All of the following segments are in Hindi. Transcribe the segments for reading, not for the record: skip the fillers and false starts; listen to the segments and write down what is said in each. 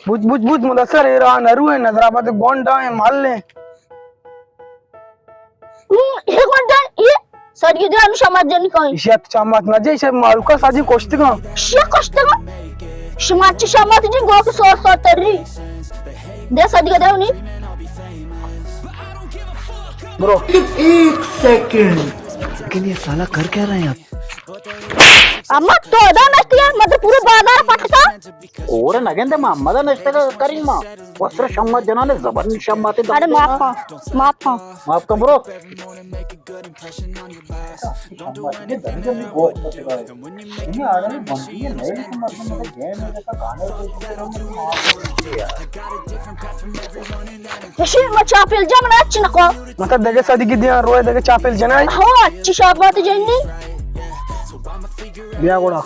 बुझ बुझ बुझ मुदसर एरा नरू है नजराबाद गोंडा है माल ले हे कोणता ये सर ये अनु समाजन काय इशात चामात ना जे शे मालका साजी कोष्ट का शे कष्ट का समाजची समाज जी गोक सो तरी दे सदी का देवनी ब्रो एक सेकंड लेकिन ये साला कर क्या रहा है आप अम्मा तो अदा नसती है मतलब पूरे बाजार पटका और नगेंदे मा अम्मदा नष्ट करीमा वस्त्र शम्मत जनाने जबरन शम्माते अरे माफ कम ब्रो यशी मग चापेल जमना अच्छी नको मतलब देखे सदी की दिया रोए देखे चापेल जनाई हो अच्छी शाबात जन्नी बिया गोड़ा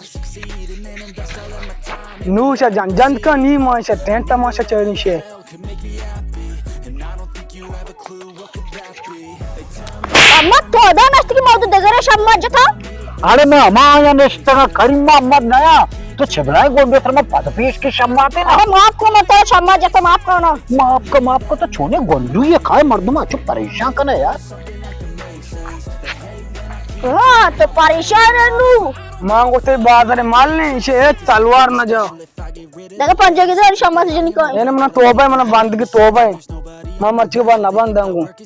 नूशा जंत का नी माशा टेंट तमाशा चैनी शे अम्मा तो अदा नसती की मौत दगरे समाज था अरे मैं अमाया नष्ट करीमा अम्मा नया तो छिबराई गोंडे में पदपीश की शम्माते ना अरे माफ को मत समाज तो माफ करना माफ को तो छोने गोंडू ये खाए मर्दमा चुप परेशान करना यार हाँ तो परेशान है नू मांगो ते बाजार माल ने इसे तलवार न जाओ देखा पंजे की समाज जन को ये ना मना तोबा है मना बांध की तोबा है मां मर्ची के बाद ना बांध दूंगा